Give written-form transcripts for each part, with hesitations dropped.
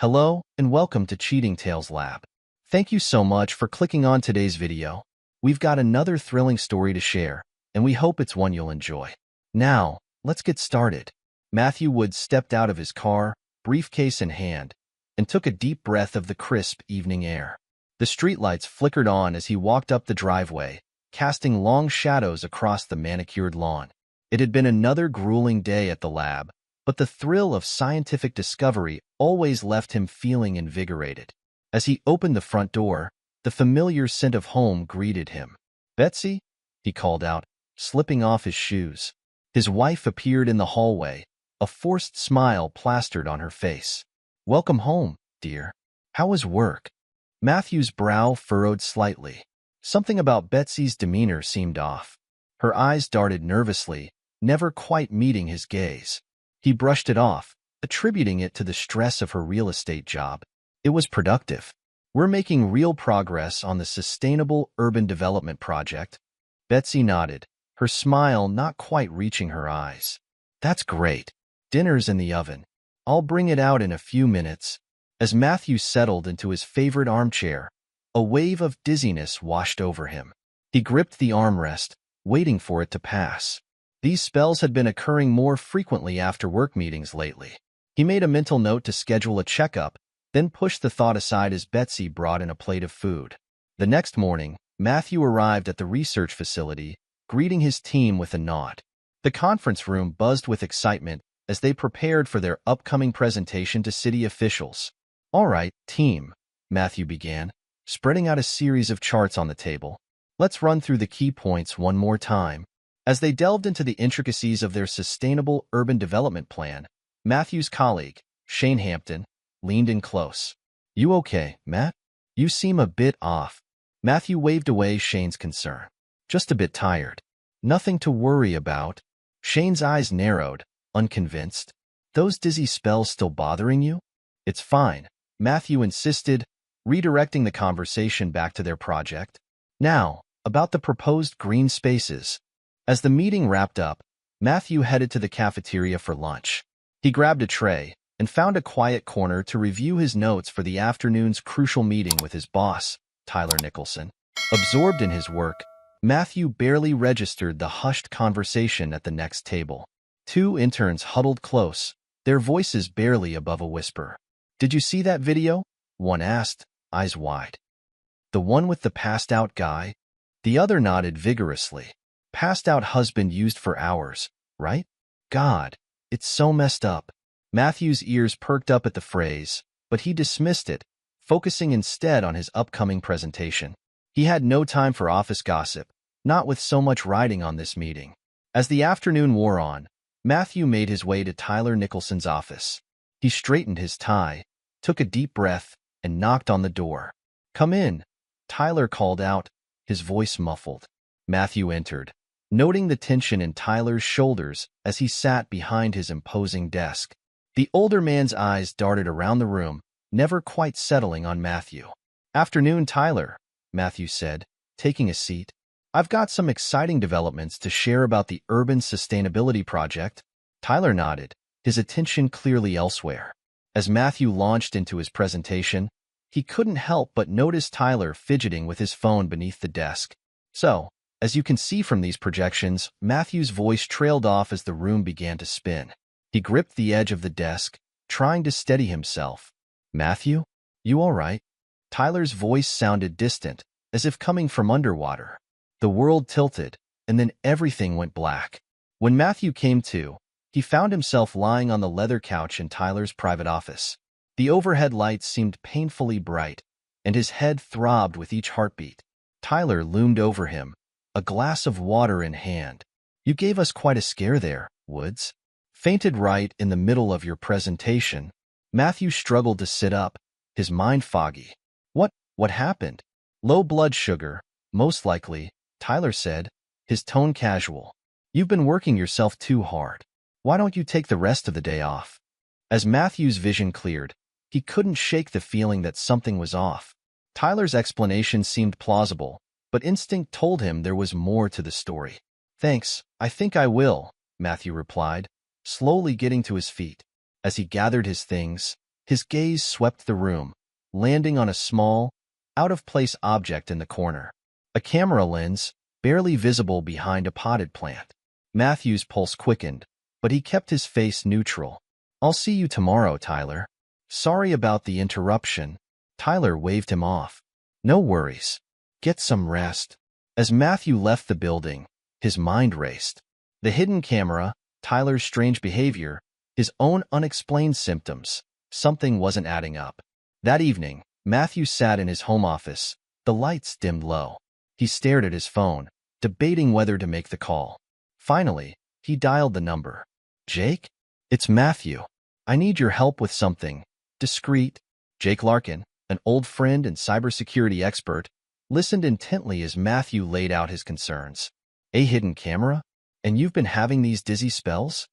Hello, and welcome to Cheating Tales Lab. Thank you so much for clicking on today's video. We've got another thrilling story to share, and we hope it's one you'll enjoy. Now, let's get started. Matthew Woods stepped out of his car, briefcase in hand, and took a deep breath of the crisp evening air. The streetlights flickered on as he walked up the driveway, casting long shadows across the manicured lawn. It had been another grueling day at the lab, but the thrill of scientific discovery always left him feeling invigorated. As he opened the front door, the familiar scent of home greeted him. "Betsy?" he called out, slipping off his shoes. His wife appeared in the hallway, a forced smile plastered on her face. "Welcome home, dear. How was work?" Matthew's brow furrowed slightly. Something about Betsy's demeanor seemed off. Her eyes darted nervously, never quite meeting his gaze. He brushed it off, attributing it to the stress of her real estate job. It was productive. "We're making real progress on the Sustainable Urban Development Project." Betsy nodded, her smile not quite reaching her eyes. "That's great. Dinner's in the oven. I'll bring it out in a few minutes." As Matthew settled into his favorite armchair, a wave of dizziness washed over him. He gripped the armrest, waiting for it to pass. These spells had been occurring more frequently after work meetings lately. He made a mental note to schedule a checkup, then pushed the thought aside as Betsy brought in a plate of food. The next morning, Matthew arrived at the research facility, greeting his team with a nod. The conference room buzzed with excitement as they prepared for their upcoming presentation to city officials. "All right, team," Matthew began, spreading out a series of charts on the table. "Let's run through the key points one more time." As they delved into the intricacies of their Sustainable Urban Development Plan, Matthew's colleague, Shane Hampton, leaned in close. "You okay, Matt? You seem a bit off." Matthew waved away Shane's concern. "Just a bit tired. Nothing to worry about." Shane's eyes narrowed, unconvinced. "Those dizzy spells still bothering you?" "It's fine," Matthew insisted, redirecting the conversation back to their project. "Now, about the proposed green spaces." As the meeting wrapped up, Matthew headed to the cafeteria for lunch. He grabbed a tray and found a quiet corner to review his notes for the afternoon's crucial meeting with his boss, Tyler Nicholson. Absorbed in his work, Matthew barely registered the hushed conversation at the next table. Two interns huddled close, their voices barely above a whisper. "Did you see that video?" one asked, eyes wide. "The one with the passed-out guy?" The other nodded vigorously. "Passed-out husband used for hours, right? God, it's so messed up." Matthew's ears perked up at the phrase, but he dismissed it, focusing instead on his upcoming presentation. He had no time for office gossip, not with so much riding on this meeting. As the afternoon wore on, Matthew made his way to Tyler Nicholson's office. He straightened his tie, took a deep breath, and knocked on the door. "Come in," Tyler called out, his voice muffled. Matthew entered, noting the tension in Tyler's shoulders as he sat behind his imposing desk. The older man's eyes darted around the room, never quite settling on Matthew. "Afternoon, Tyler," Matthew said, taking a seat. "I've got some exciting developments to share about the Urban Sustainability Project." Tyler nodded, his attention clearly elsewhere. As Matthew launched into his presentation, he couldn't help but notice Tyler fidgeting with his phone beneath the desk. "So, as you can see from these projections," Matthew's voice trailed off as the room began to spin. He gripped the edge of the desk, trying to steady himself. "Matthew? You all right?" Tyler's voice sounded distant, as if coming from underwater. The world tilted, and then everything went black. When Matthew came to, he found himself lying on the leather couch in Tyler's private office. The overhead lights seemed painfully bright, and his head throbbed with each heartbeat. Tyler loomed over him, a glass of water in hand. "You gave us quite a scare there, Woods. Fainted right in the middle of your presentation." Matthew struggled to sit up, his mind foggy. What happened?" "Low blood sugar, most likely," Tyler said, his tone casual. "You've been working yourself too hard. Why don't you take the rest of the day off?" As Matthew's vision cleared, he couldn't shake the feeling that something was off. Tyler's explanation seemed plausible, but instinct told him there was more to the story. "Thanks, I think I will," Matthew replied, slowly getting to his feet. As he gathered his things, His gaze swept the room, landing on a small, out-of-place object in the corner. A camera lens, barely visible behind a potted plant. Matthew's pulse quickened, but he kept his face neutral. "I'll see you tomorrow, Tyler." "Sorry about the interruption." Tyler waved him off. "No worries. Get some rest." As Matthew left the building, his mind raced. The hidden camera, Tyler's strange behavior, his own unexplained symptoms. Something wasn't adding up. That evening, Matthew sat in his home office, the lights dimmed low. He stared at his phone, debating whether to make the call. Finally, he dialed the number. "Jake? It's Matthew. I need your help with something." Discreet. Jake Larkin, an old friend and cybersecurity expert, listened intently as Matthew laid out his concerns. "A hidden camera? And you've been having these dizzy spells?"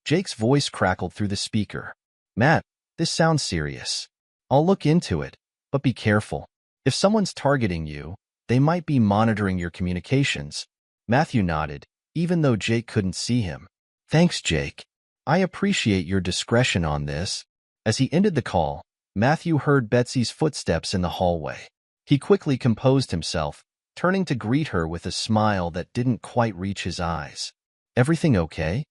Jake's voice crackled through the speaker. "Matt, this sounds serious. I'll look into it, but be careful. If someone's targeting you, they might be monitoring your communications." Matthew nodded, even though Jake couldn't see him. "Thanks, Jake. I appreciate your discretion on this." As he ended the call, Matthew heard Betsy's footsteps in the hallway. He quickly composed himself, turning to greet her with a smile that didn't quite reach his eyes. "Everything okay?"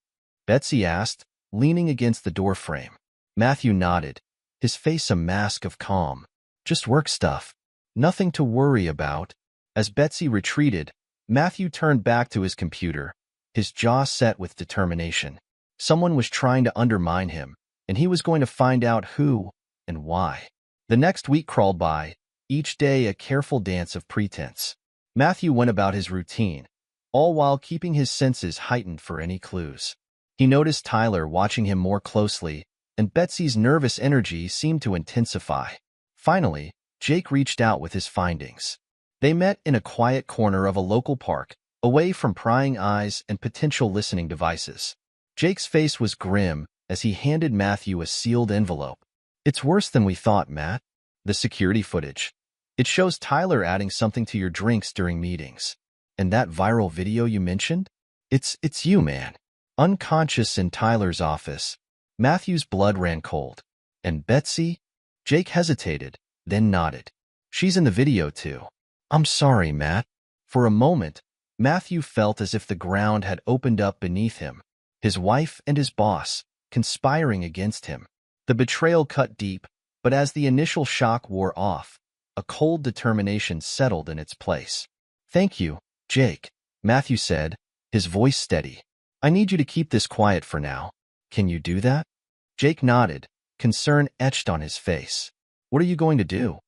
Betsy asked, leaning against the doorframe. Matthew nodded, his face a mask of calm. "Just work stuff. Nothing to worry about." As Betsy retreated, Matthew turned back to his computer, his jaw set with determination. Someone was trying to undermine him, and he was going to find out who and why. The next week crawled by, each day a careful dance of pretense. Matthew went about his routine, all while keeping his senses heightened for any clues. He noticed Tyler watching him more closely, and Betsy's nervous energy seemed to intensify. Finally, Jake reached out with his findings. They met in a quiet corner of a local park, away from prying eyes and potential listening devices. Jake's face was grim as he handed Matthew a sealed envelope. "It's worse than we thought, Matt. The security footage. It shows Tyler adding something to your drinks during meetings. And that viral video you mentioned? It's you, man. Unconscious in Tyler's office." Matthew's blood ran cold. "And Betsy?" Jake hesitated, then nodded. "She's in the video too." "I'm sorry, Matt." For a moment, Matthew felt as if the ground had opened up beneath him. His wife and his boss, conspiring against him. The betrayal cut deep, but as the initial shock wore off, a cold determination settled in its place. "Thank you, Jake," Matthew said, his voice steady. "I need you to keep this quiet for now. Can you do that?" Jake nodded, concern etched on his face. "What are you going to do?"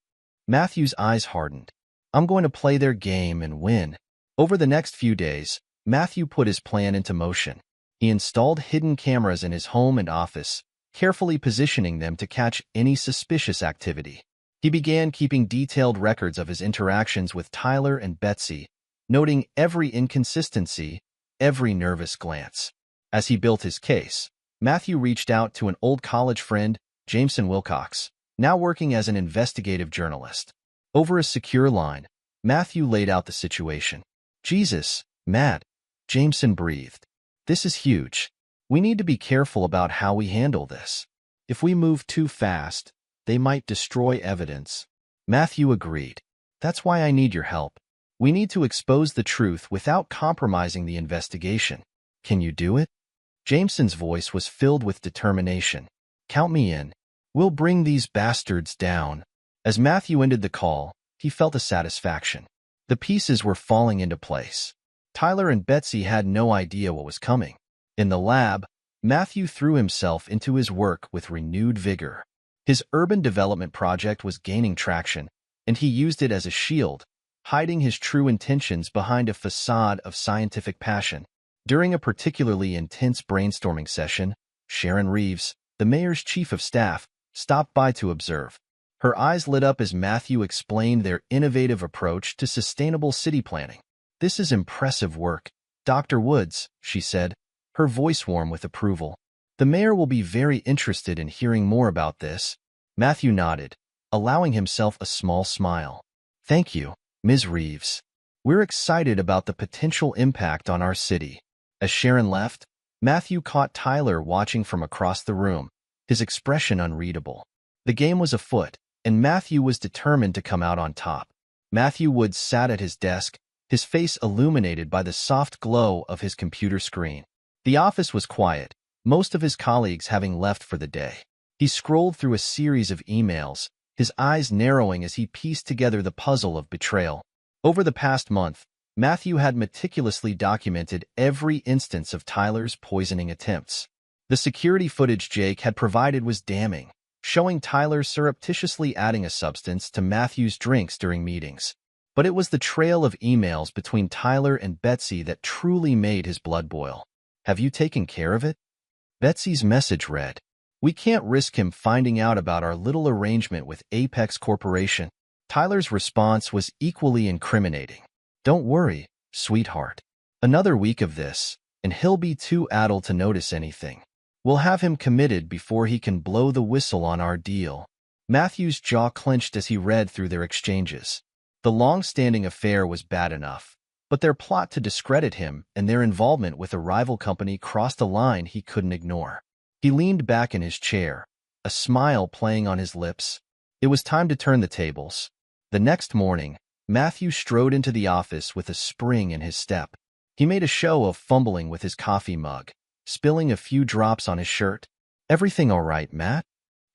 Matthew's eyes hardened. "I'm going to play their game and win." Over the next few days, Matthew put his plan into motion. He installed hidden cameras in his home and office, carefully positioning them to catch any suspicious activity. He began keeping detailed records of his interactions with Tyler and Betsy, noting every inconsistency, every nervous glance. As he built his case, Matthew reached out to an old college friend, Jameson Wilcox, now working as an investigative journalist. Over a secure line, Matthew laid out the situation. "Jesus, Matt," Jameson breathed. "This is huge. We need to be careful about how we handle this. If we move too fast, they might destroy evidence." Matthew agreed. "That's why I need your help. We need to expose the truth without compromising the investigation. Can you do it?" Jameson's voice was filled with determination. "Count me in. We'll bring these bastards down." As Matthew ended the call, he felt a satisfaction. The pieces were falling into place. Tyler and Betsy had no idea what was coming. In the lab, Matthew threw himself into his work with renewed vigor. His urban development project was gaining traction, and he used it as a shield, hiding his true intentions behind a facade of scientific passion. During a particularly intense brainstorming session, Sharon Reeves, the mayor's chief of staff, stopped by to observe. Her eyes lit up as Matthew explained their innovative approach to sustainable city planning. "This is impressive work, Dr. Woods," she said, her voice warm with approval. "The mayor will be very interested in hearing more about this." Matthew nodded, allowing himself a small smile. "Thank you, Ms. Reeves. We're excited about the potential impact on our city." As Sharon left, Matthew caught Tyler watching from across the room, his expression unreadable. The game was afoot, and Matthew was determined to come out on top. Matthew Woods sat at his desk, his face illuminated by the soft glow of his computer screen. The office was quiet, most of his colleagues having left for the day. He scrolled through a series of emails, his eyes narrowing as he pieced together the puzzle of betrayal. Over the past month, Matthew had meticulously documented every instance of Tyler's poisoning attempts. The security footage Jake had provided was damning, showing Tyler surreptitiously adding a substance to Matthew's drinks during meetings. But it was the trail of emails between Tyler and Betsy that truly made his blood boil. "Have you taken care of it?" Betsy's message read. "We can't risk him finding out about our little arrangement with Apex Corporation." Tyler's response was equally incriminating. "Don't worry, sweetheart. Another week of this, and he'll be too addled to notice anything. We'll have him committed before he can blow the whistle on our deal." Matthew's jaw clenched as he read through their exchanges. The long-standing affair was bad enough, but their plot to discredit him and their involvement with a rival company crossed a line he couldn't ignore. He leaned back in his chair, a smile playing on his lips. It was time to turn the tables. The next morning, Matthew strode into the office with a spring in his step. He made a show of fumbling with his coffee mug, spilling a few drops on his shirt. "Everything all right, Matt?"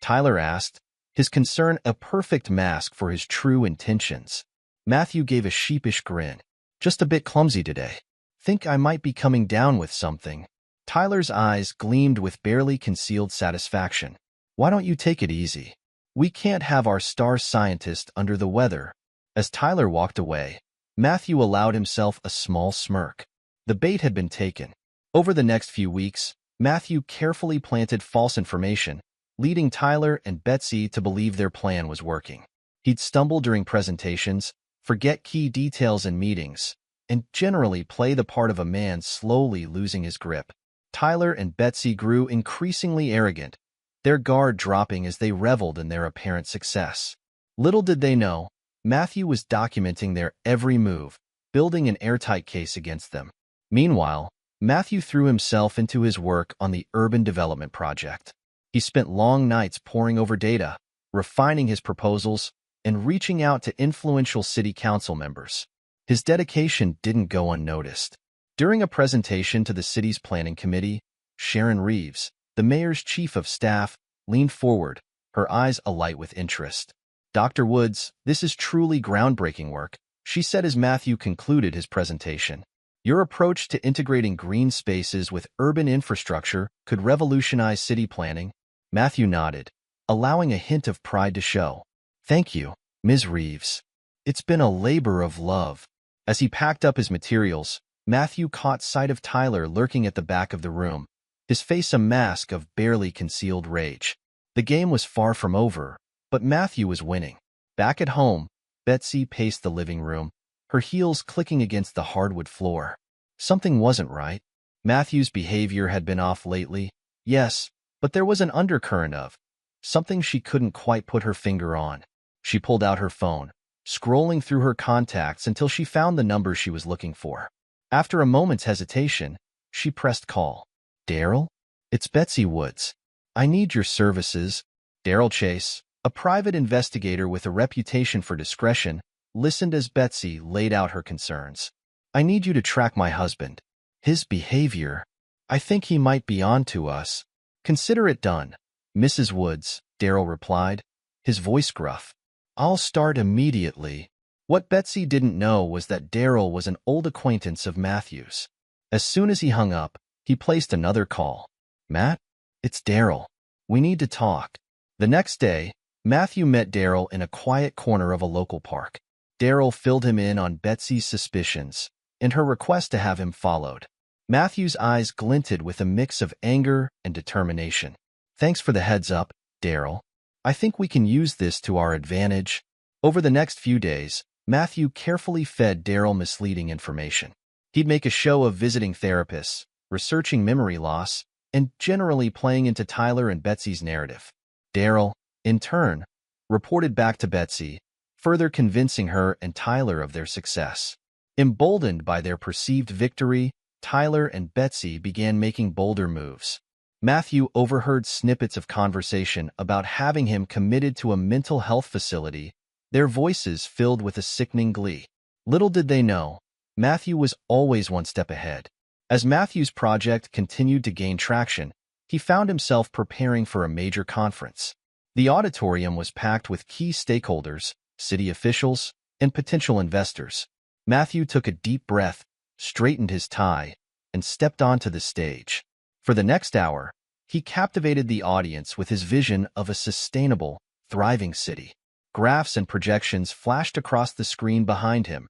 Tyler asked, his concern a perfect mask for his true intentions. Matthew gave a sheepish grin. "Just a bit clumsy today. Think I might be coming down with something." Tyler's eyes gleamed with barely concealed satisfaction. "Why don't you take it easy? We can't have our star scientist under the weather." As Tyler walked away, Matthew allowed himself a small smirk. The bait had been taken. Over the next few weeks, Matthew carefully planted false information, leading Tyler and Betsy to believe their plan was working. He'd stumble during presentations, forget key details in meetings, and generally play the part of a man slowly losing his grip. Tyler and Betsy grew increasingly arrogant, their guard dropping as they reveled in their apparent success. Little did they know, Matthew was documenting their every move, building an airtight case against them. Meanwhile, Matthew threw himself into his work on the urban development project. He spent long nights poring over data, refining his proposals, and reaching out to influential city council members. His dedication didn't go unnoticed. During a presentation to the city's planning committee, Sharon Reeves, the mayor's chief of staff, leaned forward, her eyes alight with interest. "Dr. Woods, this is truly groundbreaking work," she said as Matthew concluded his presentation. "Your approach to integrating green spaces with urban infrastructure could revolutionize city planning." Matthew nodded, allowing a hint of pride to show. "Thank you, Ms. Reeves. It's been a labor of love." As he packed up his materials, Matthew caught sight of Tyler lurking at the back of the room, his face a mask of barely concealed rage. The game was far from over, but Matthew was winning. Back at home, Betsy paced the living room, her heels clicking against the hardwood floor. Something wasn't right. Matthew's behavior had been off lately, yes, but there was an undercurrent of something she couldn't quite put her finger on. She pulled out her phone, scrolling through her contacts until she found the number she was looking for. After a moment's hesitation, she pressed call. "Daryl? It's Betsy Woods. I need your services." Daryl Chase, a private investigator with a reputation for discretion, listened as Betsy laid out her concerns. "I need you to track my husband. His behavior. I think he might be on to us." "Consider it done, Mrs. Woods," Daryl replied, his voice gruff. "I'll start immediately." What Betsy didn't know was that Daryl was an old acquaintance of Matthew's. As soon as he hung up, he placed another call. "Matt, it's Daryl. We need to talk." The next day, Matthew met Daryl in a quiet corner of a local park. Daryl filled him in on Betsy's suspicions and her request to have him followed. Matthew's eyes glinted with a mix of anger and determination. "Thanks for the heads up, Daryl. I think we can use this to our advantage." Over the next few days, Matthew carefully fed Daryl misleading information. He'd make a show of visiting therapists, researching memory loss, and generally playing into Tyler and Betsy's narrative. Daryl, in turn, reported back to Betsy, further convincing her and Tyler of their success. Emboldened by their perceived victory, Tyler and Betsy began making bolder moves. Matthew overheard snippets of conversation about having him committed to a mental health facility, their voices filled with a sickening glee. Little did they know, Matthew was always one step ahead. As Matthew's project continued to gain traction, he found himself preparing for a major conference. The auditorium was packed with key stakeholders, city officials, and potential investors. Matthew took a deep breath, straightened his tie, and stepped onto the stage. For the next hour, he captivated the audience with his vision of a sustainable, thriving city. Graphs and projections flashed across the screen behind him,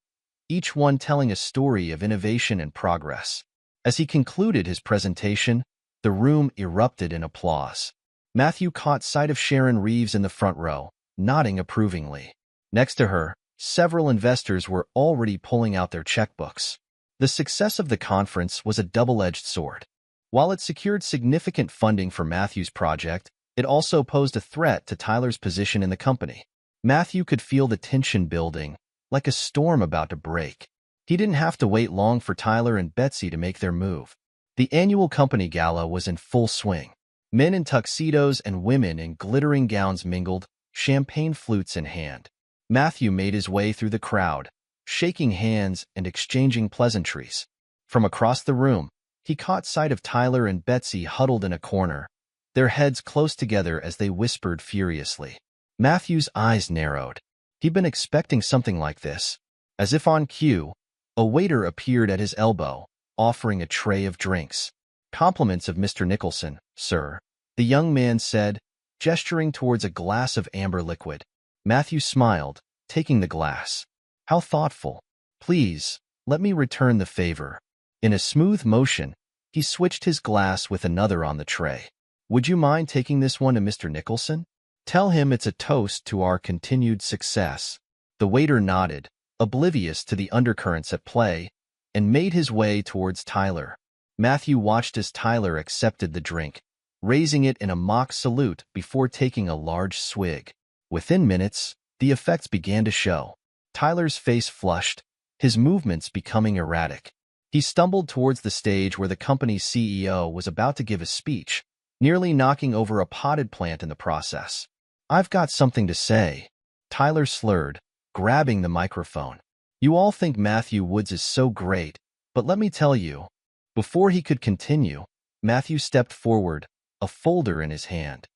each one telling a story of innovation and progress. As he concluded his presentation, the room erupted in applause. Matthew caught sight of Sharon Reeves in the front row, nodding approvingly. Next to her, several investors were already pulling out their checkbooks. The success of the conference was a double-edged sword. While it secured significant funding for Matthew's project, it also posed a threat to Tyler's position in the company. Matthew could feel the tension building, like a storm about to break. He didn't have to wait long for Tyler and Betsy to make their move. The annual company gala was in full swing. Men in tuxedos and women in glittering gowns mingled, champagne flutes in hand. Matthew made his way through the crowd, shaking hands and exchanging pleasantries. From across the room, he caught sight of Tyler and Betsy huddled in a corner, their heads close together as they whispered furiously. Matthew's eyes narrowed. He'd been expecting something like this. As if on cue, a waiter appeared at his elbow, offering a tray of drinks. "Compliments of Mr. Nicholson, sir," the young man said, gesturing towards a glass of amber liquid. Matthew smiled, taking the glass. "How thoughtful. Please, let me return the favor." In a smooth motion, he switched his glass with another on the tray. "Would you mind taking this one to Mr. Nicholson? Tell him it's a toast to our continued success." The waiter nodded, oblivious to the undercurrents at play, and made his way towards Tyler. Matthew watched as Tyler accepted the drink, raising it in a mock salute before taking a large swig. Within minutes, the effects began to show. Tyler's face flushed, his movements becoming erratic. He stumbled towards the stage where the company's CEO was about to give a speech, nearly knocking over a potted plant in the process. "I've got something to say," Tyler slurred, grabbing the microphone. "You all think Matthew Woods is so great, but let me tell you." Before he could continue, Matthew stepped forward, a folder in his hand.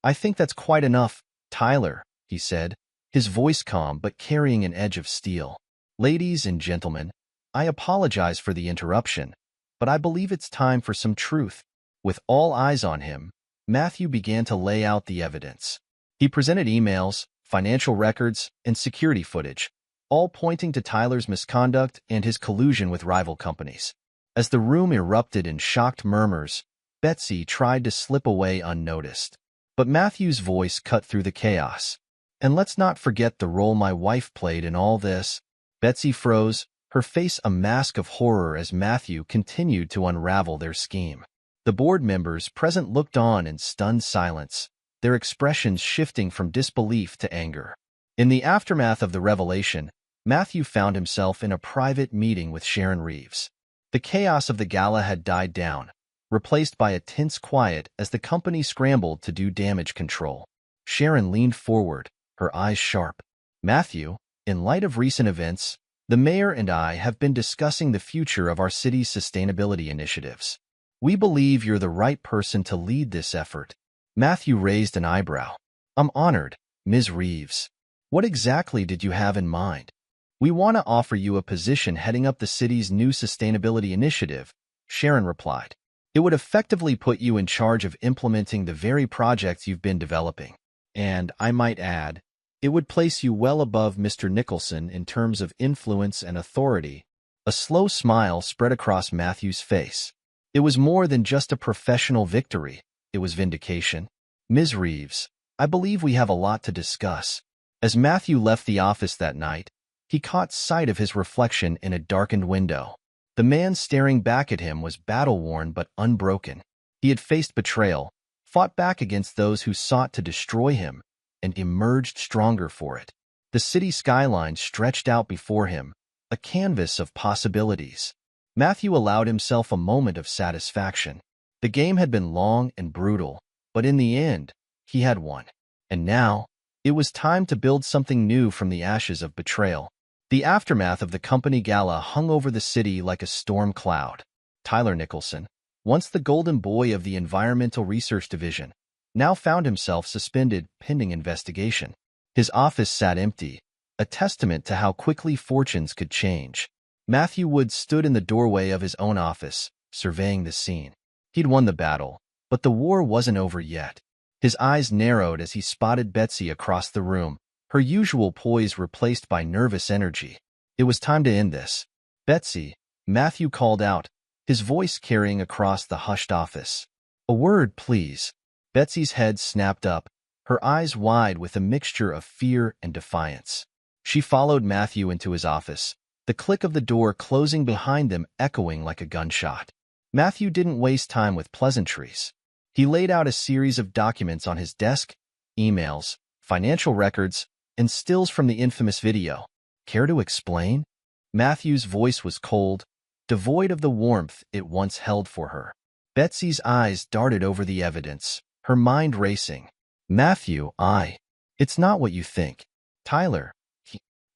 "I think that's quite enough, Tyler," he said, his voice calm but carrying an edge of steel. "Ladies and gentlemen, I apologize for the interruption, but I believe it's time for some truth." With all eyes on him, Matthew began to lay out the evidence. He presented emails, financial records, and security footage, all pointing to Tyler's misconduct and his collusion with rival companies. As the room erupted in shocked murmurs, Betsy tried to slip away unnoticed. But Matthew's voice cut through the chaos. "And let's not forget the role my wife played in all this." Betsy froze, her face a mask of horror as Matthew continued to unravel their scheme. The board members present looked on in stunned silence, their expressions shifting from disbelief to anger. In the aftermath of the revelation, Matthew found himself in a private meeting with Sharon Reeves. The chaos of the gala had died down, replaced by a tense quiet as the company scrambled to do damage control. Sharon leaned forward, her eyes sharp. "Matthew, in light of recent events, the mayor and I have been discussing the future of our city's sustainability initiatives. We believe you're the right person to lead this effort." Matthew raised an eyebrow. "I'm honored, Ms. Reeves. What exactly did you have in mind?" "We want to offer you a position heading up the city's new sustainability initiative," Sharon replied. "It would effectively put you in charge of implementing the very projects you've been developing. And, I might add, it would place you well above Mr. Nicholson in terms of influence and authority." A slow smile spread across Matthew's face. It was more than just a professional victory. It was vindication. "Ms. Reeves, I believe we have a lot to discuss." As Matthew left the office that night, he caught sight of his reflection in a darkened window. The man staring back at him was battle-worn but unbroken. He had faced betrayal, fought back against those who sought to destroy him, and emerged stronger for it. The city skyline stretched out before him, a canvas of possibilities. Matthew allowed himself a moment of satisfaction. The game had been long and brutal, but in the end, he had won. And now, it was time to build something new from the ashes of betrayal. The aftermath of the company gala hung over the city like a storm cloud. Tyler Nicholson, once the golden boy of the Environmental Research Division, now found himself suspended pending investigation. His office sat empty, a testament to how quickly fortunes could change. Matthew Wood stood in the doorway of his own office, surveying the scene. He'd won the battle, but the war wasn't over yet. His eyes narrowed as he spotted Betsy across the room, her usual poise replaced by nervous energy. It was time to end this. "Betsy," Matthew called out, his voice carrying across the hushed office. "A word, please." Betsy's head snapped up, her eyes wide with a mixture of fear and defiance. She followed Matthew into his office, the click of the door closing behind them echoing like a gunshot. Matthew didn't waste time with pleasantries. He laid out a series of documents on his desk, emails, financial records, and stills from the infamous video. "Care to explain?" Matthew's voice was cold, devoid of the warmth it once held for her. Betsy's eyes darted over the evidence, her mind racing. "Matthew, it's not what you think. Tyler,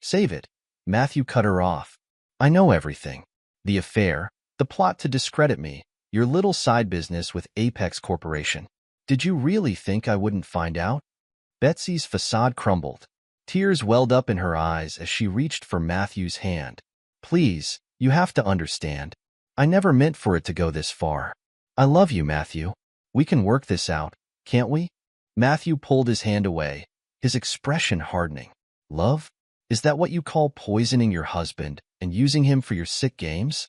save it." Matthew cut her off. "I know everything. The affair, the plot to discredit me, your little side business with Apex Corporation. Did you really think I wouldn't find out?" Betsy's facade crumbled. Tears welled up in her eyes as she reached for Matthew's hand. "Please, you have to understand. I never meant for it to go this far. I love you, Matthew. We can work this out, can't we?" Matthew pulled his hand away, his expression hardening. "Love? Is that what you call poisoning your husband and using him for your sick games?"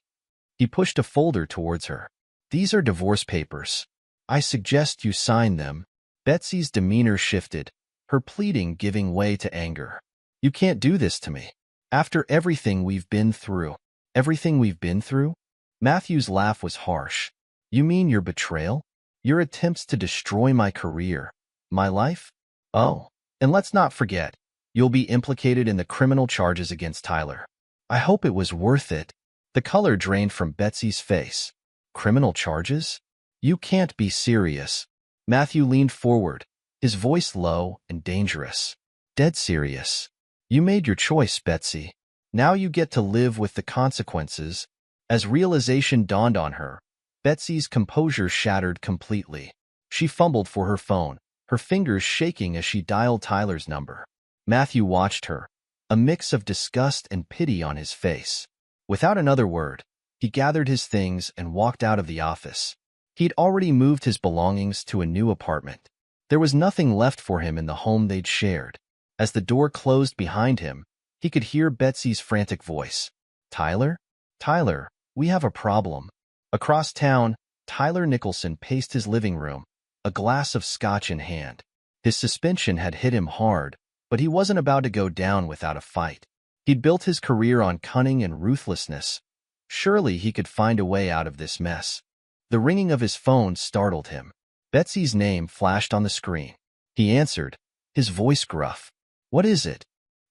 He pushed a folder towards her. "These are divorce papers. I suggest you sign them." Betsy's demeanor shifted, her pleading giving way to anger. "You can't do this to me. After everything we've been through." "Everything we've been through?" Matthew's laugh was harsh. "You mean your betrayal? Your attempts to destroy my career? My life? Oh, and let's not forget, you'll be implicated in the criminal charges against Tyler. I hope it was worth it." The color drained from Betsy's face. "Criminal charges? You can't be serious." Matthew leaned forward, his voice low and dangerous. "Dead serious. You made your choice, Betsy. Now you get to live with the consequences." As realization dawned on her, Betsy's composure shattered completely. She fumbled for her phone, her fingers shaking as she dialed Tyler's number. Matthew watched her, a mix of disgust and pity on his face. Without another word, he gathered his things and walked out of the office. He'd already moved his belongings to a new apartment. There was nothing left for him in the home they'd shared. As the door closed behind him, he could hear Betsy's frantic voice. "Tyler? Tyler, we have a problem." Across town, Tyler Nicholson paced his living room, a glass of scotch in hand. His suspension had hit him hard, but he wasn't about to go down without a fight. He'd built his career on cunning and ruthlessness. Surely he could find a way out of this mess. The ringing of his phone startled him. Betsy's name flashed on the screen. He answered, his voice gruff. "What is it?"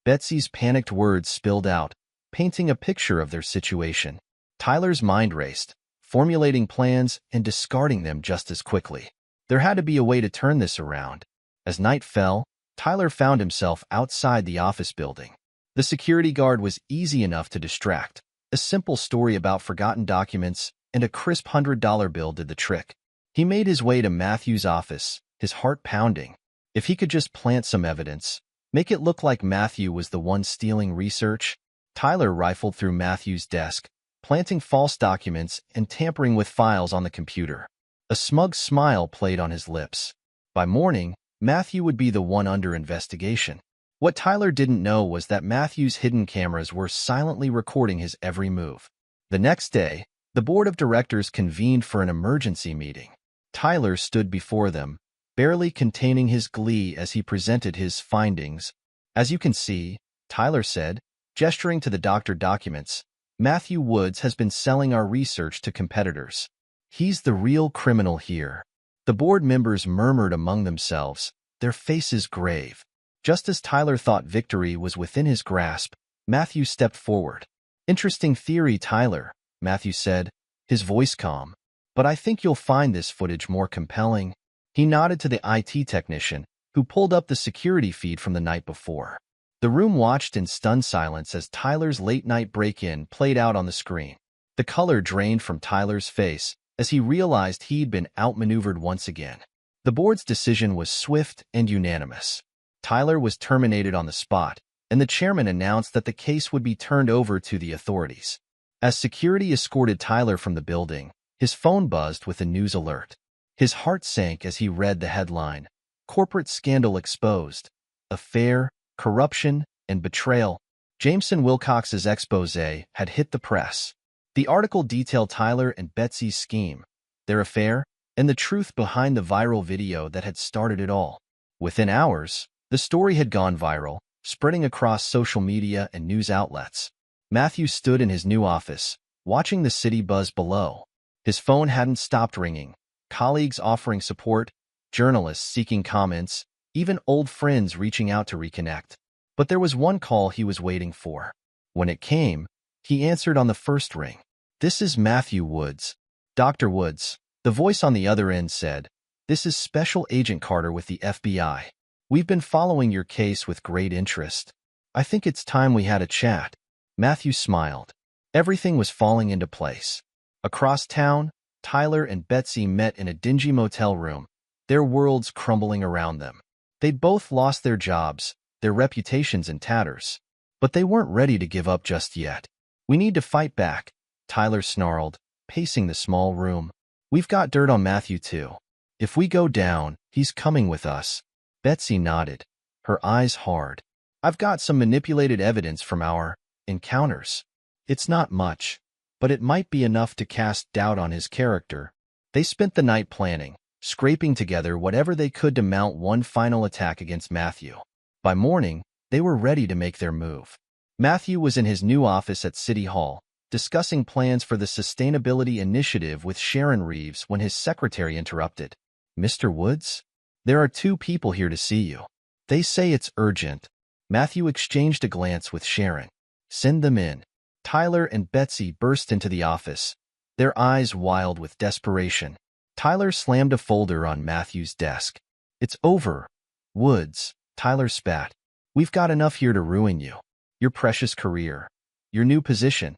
Betsy's panicked words spilled out, painting a picture of their situation. Tyler's mind raced, formulating plans and discarding them just as quickly. There had to be a way to turn this around. As night fell, Tyler found himself outside the office building. The security guard was easy enough to distract. A simple story about forgotten documents and a crisp $100 bill did the trick. He made his way to Matthew's office, his heart pounding. If he could just plant some evidence, make it look like Matthew was the one stealing research. Tyler rifled through Matthew's desk, planting false documents and tampering with files on the computer. A smug smile played on his lips. By morning, Matthew would be the one under investigation. What Tyler didn't know was that Matthew's hidden cameras were silently recording his every move. The next day, the board of directors convened for an emergency meeting. Tyler stood before them, barely containing his glee as he presented his findings. "As you can see," Tyler said, gesturing to the doctored documents, "Matthew Woods has been selling our research to competitors. He's the real criminal here." The board members murmured among themselves, their faces grave. Just as Tyler thought victory was within his grasp, Matthew stepped forward. "Interesting theory, Tyler," Matthew said, his voice calm. but I think you'll find this footage more compelling." He nodded to the IT technician, who pulled up the security feed from the night before. The room watched in stunned silence as Tyler's late-night break-in played out on the screen. The color drained from Tyler's face as he realized he'd been outmaneuvered once again. The board's decision was swift and unanimous. Tyler was terminated on the spot, and the chairman announced that the case would be turned over to the authorities. As security escorted Tyler from the building, his phone buzzed with a news alert. His heart sank as he read the headline, "Corporate Scandal Exposed. Affair, Corruption, and Betrayal." Jameson Wilcox's expose had hit the press. The article detailed Tyler and Betsy's scheme, their affair, and the truth behind the viral video that had started it all. Within hours, the story had gone viral, spreading across social media and news outlets. Matthew stood in his new office, watching the city buzz below. His phone hadn't stopped ringing, colleagues offering support, journalists seeking comments, even old friends reaching out to reconnect. But there was one call he was waiting for. When it came, he answered on the first ring. "This is Matthew Woods." "Dr. Woods," the voice on the other end said, "this is Special Agent Carter with the FBI. We've been following your case with great interest. I think it's time we had a chat." Matthew smiled. Everything was falling into place. Across town, Tyler and Betsy met in a dingy motel room, their worlds crumbling around them. They'd both lost their jobs, their reputations in tatters. But they weren't ready to give up just yet. "We need to fight back," Tyler snarled, pacing the small room. "We've got dirt on Matthew too. If we go down, he's coming with us." Betsy nodded, her eyes hard. "I've got some manipulated evidence from our encounters. It's not much, but it might be enough to cast doubt on his character." They spent the night planning, scraping together whatever they could to mount one final attack against Matthew. By morning, they were ready to make their move. Matthew was in his new office at City Hall, discussing plans for the Sustainability Initiative with Sharon Reeves when his secretary interrupted. "Mr. Woods? There are 2 people here to see you. They say it's urgent." Matthew exchanged a glance with Sharon. "Send them in." Tyler and Betsy burst into the office, their eyes wild with desperation. Tyler slammed a folder on Matthew's desk. "It's over, Woods," Tyler spat. "We've got enough here to ruin you. Your precious career. Your new position.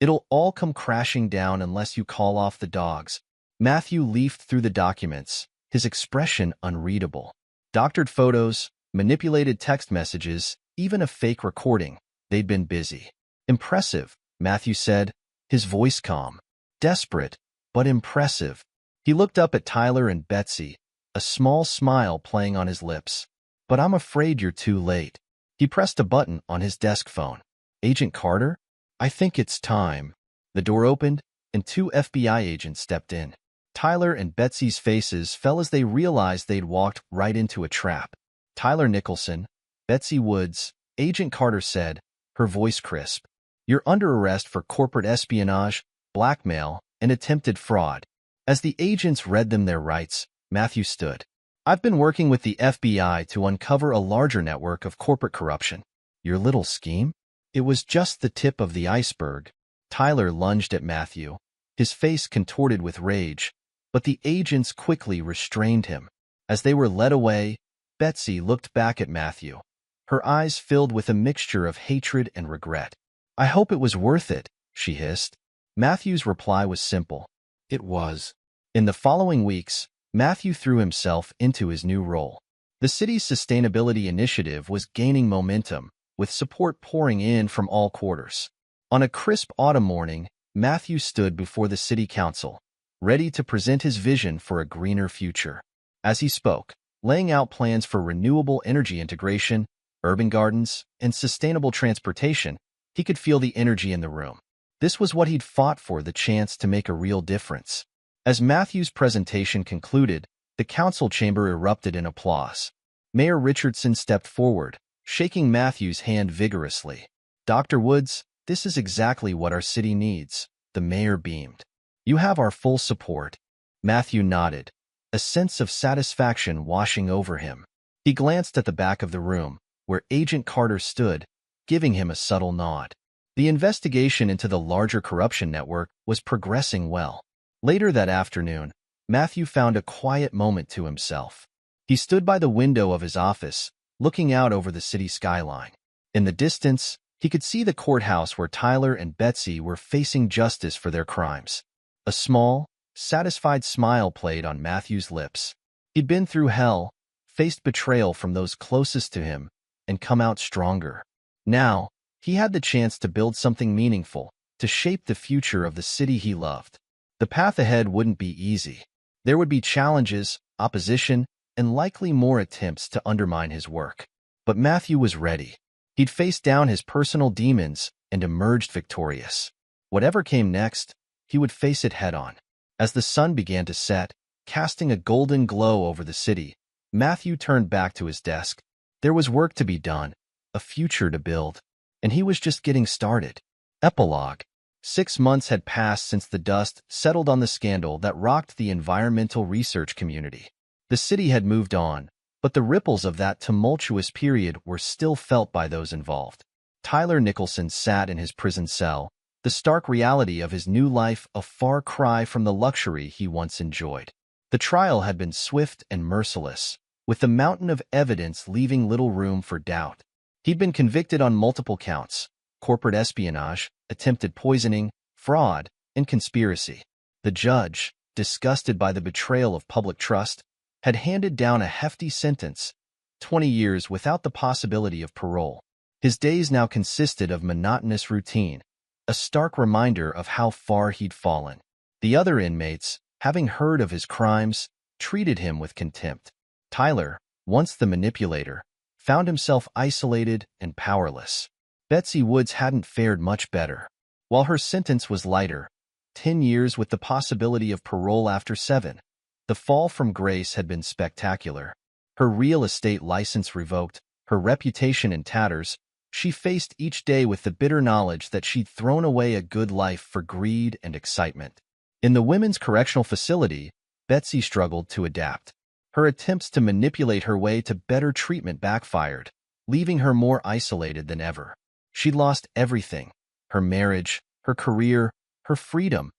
It'll all come crashing down unless you call off the dogs." Matthew leafed through the documents, his expression unreadable. Doctored photos, manipulated text messages, even a fake recording. They'd been busy. "Impressive," Matthew said, his voice calm. "Desperate, but impressive." He looked up at Tyler and Betsy, a small smile playing on his lips. "But I'm afraid you're too late." He pressed a button on his desk phone. "Agent Carter? I think it's time." The door opened, and 2 FBI agents stepped in. Tyler and Betsy's faces fell as they realized they'd walked right into a trap. "Tyler Nicholson, Betsy Woods," Agent Carter said, her voice crisp. "You're under arrest for corporate espionage, blackmail, and attempted fraud." As the agents read them their rights, Matthew stood. "I've been working with the FBI to uncover a larger network of corporate corruption." "Your little scheme?" "It was just the tip of the iceberg." Tyler lunged at Matthew, his face contorted with rage, but the agents quickly restrained him. As they were led away, Betsy looked back at Matthew, her eyes filled with a mixture of hatred and regret. "I hope it was worth it," she hissed. Matthew's reply was simple. It was. In the following weeks, Matthew threw himself into his new role. The city's sustainability initiative was gaining momentum, with support pouring in from all quarters. On a crisp autumn morning, Matthew stood before the city council, ready to present his vision for a greener future. As he spoke, laying out plans for renewable energy integration, urban gardens, and sustainable transportation, he could feel the energy in the room. This was what he'd fought for, the chance to make a real difference. As Matthew's presentation concluded, the council chamber erupted in applause. Mayor Richardson stepped forward, shaking Matthew's hand vigorously. "Dr. Woods, this is exactly what our city needs," the mayor beamed. "You have our full support." Matthew nodded, a sense of satisfaction washing over him. He glanced at the back of the room, where Agent Carter stood, giving him a subtle nod. The investigation into the larger corruption network was progressing well. Later that afternoon, Matthew found a quiet moment to himself. He stood by the window of his office, looking out over the city skyline. In the distance, he could see the courthouse where Tyler and Betsy were facing justice for their crimes. A small, satisfied smile played on Matthew's lips. He'd been through hell, faced betrayal from those closest to him, and come out stronger. Now, he had the chance to build something meaningful, to shape the future of the city he loved. The path ahead wouldn't be easy. There would be challenges, opposition, and likely more attempts to undermine his work. But Matthew was ready. He'd faced down his personal demons and emerged victorious. Whatever came next, he would face it head-on. As the sun began to set, casting a golden glow over the city, Matthew turned back to his desk. There was work to be done, a future to build, and he was just getting started. Epilogue. 6 months had passed since the dust settled on the scandal that rocked the environmental research community. The city had moved on, but the ripples of that tumultuous period were still felt by those involved. Tyler Nicholson sat in his prison cell, the stark reality of his new life a far cry from the luxury he once enjoyed. The trial had been swift and merciless, with the mountain of evidence leaving little room for doubt. He'd been convicted on multiple counts: corporate espionage, attempted poisoning, fraud, and conspiracy. The judge, disgusted by the betrayal of public trust, had handed down a hefty sentence, 20 years without the possibility of parole. His days now consisted of monotonous routine, a stark reminder of how far he'd fallen. The other inmates, having heard of his crimes, treated him with contempt. Tyler, once the manipulator, found himself isolated and powerless. Betsy Woods hadn't fared much better. While her sentence was lighter, 10 years with the possibility of parole after 7, the fall from grace had been spectacular. Her real estate license revoked, her reputation in tatters, she faced each day with the bitter knowledge that she'd thrown away a good life for greed and excitement. In the women's correctional facility, Betsy struggled to adapt. Her attempts to manipulate her way to better treatment backfired, leaving her more isolated than ever. She'd lost everything: her marriage, her career, her freedom,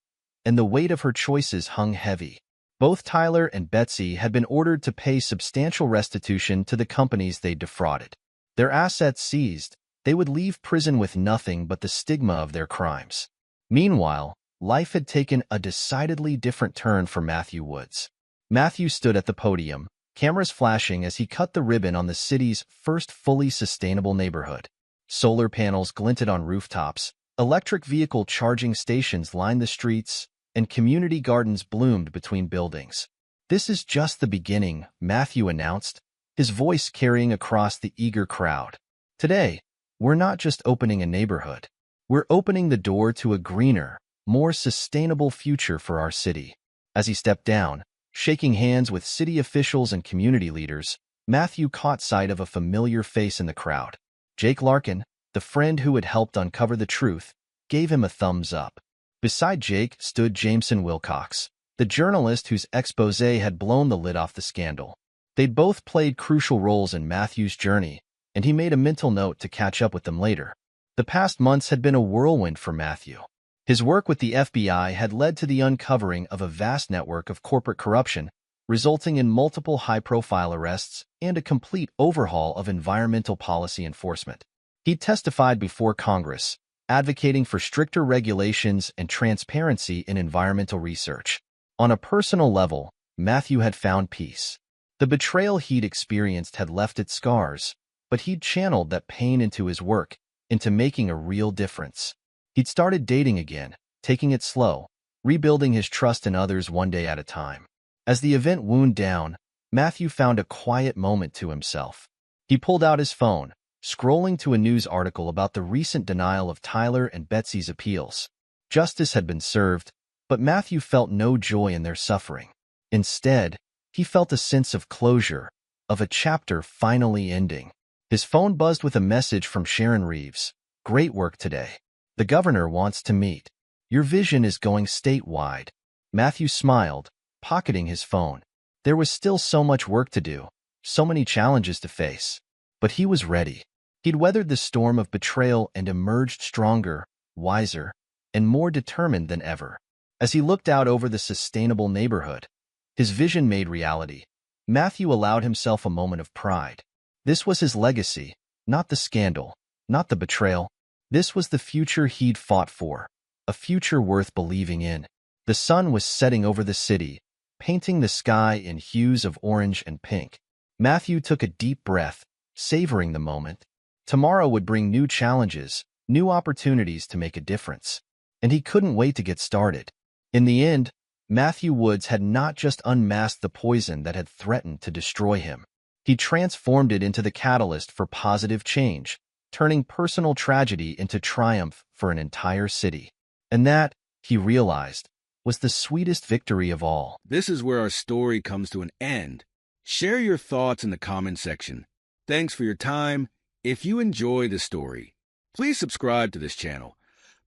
and the weight of her choices hung heavy. Both Tyler and Betsy had been ordered to pay substantial restitution to the companies they'd defrauded. Their assets seized, they would leave prison with nothing but the stigma of their crimes. Meanwhile, life had taken a decidedly different turn for Matthew Woods. Matthew stood at the podium, cameras flashing as he cut the ribbon on the city's first fully sustainable neighborhood. Solar panels glinted on rooftops, electric vehicle charging stations lined the streets, and community gardens bloomed between buildings. "This is just the beginning," Matthew announced, his voice carrying across the eager crowd. "Today, we're not just opening a neighborhood. We're opening the door to a greener, more sustainable future for our city." As he stepped down, shaking hands with city officials and community leaders, Matthew caught sight of a familiar face in the crowd. Jake Larkin, the friend who had helped uncover the truth, gave him a thumbs up. Beside Jake stood Jameson Wilcox, the journalist whose expose had blown the lid off the scandal. They'd both played crucial roles in Matthew's journey, and he made a mental note to catch up with them later. The past months had been a whirlwind for Matthew. His work with the FBI had led to the uncovering of a vast network of corporate corruption, resulting in multiple high-profile arrests and a complete overhaul of environmental policy enforcement. He testified before Congress, advocating for stricter regulations and transparency in environmental research. On a personal level, Matthew had found peace. The betrayal he'd experienced had left its scars, but he'd channeled that pain into his work, into making a real difference. He'd started dating again, taking it slow, rebuilding his trust in others one day at a time. As the event wound down, Matthew found a quiet moment to himself. He pulled out his phone, scrolling to a news article about the recent denial of Tyler and Betsy's appeals. Justice had been served, but Matthew felt no joy in their suffering. Instead, he felt a sense of closure, of a chapter finally ending. His phone buzzed with a message from Sharon Reeves. "Great work today. The governor wants to meet. Your vision is going statewide." Matthew smiled, pocketing his phone. There was still so much work to do, so many challenges to face. But he was ready. He'd weathered the storm of betrayal and emerged stronger, wiser, and more determined than ever. As he looked out over the sustainable neighborhood, his vision made reality. Matthew allowed himself a moment of pride. This was his legacy, not the scandal, not the betrayal. This was the future he'd fought for, a future worth believing in. The sun was setting over the city, painting the sky in hues of orange and pink. Matthew took a deep breath, savoring the moment. Tomorrow would bring new challenges, new opportunities to make a difference. And he couldn't wait to get started. In the end, Matthew Woods had not just unmasked the poison that had threatened to destroy him. He transformed it into the catalyst for positive change, turning personal tragedy into triumph for an entire city. And that, he realized, was the sweetest victory of all. This is where our story comes to an end. Share your thoughts in the comment section. Thanks for your time. If you enjoy the story, please subscribe to this channel.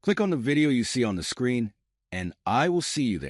Click on the video you see on the screen, and I will see you there.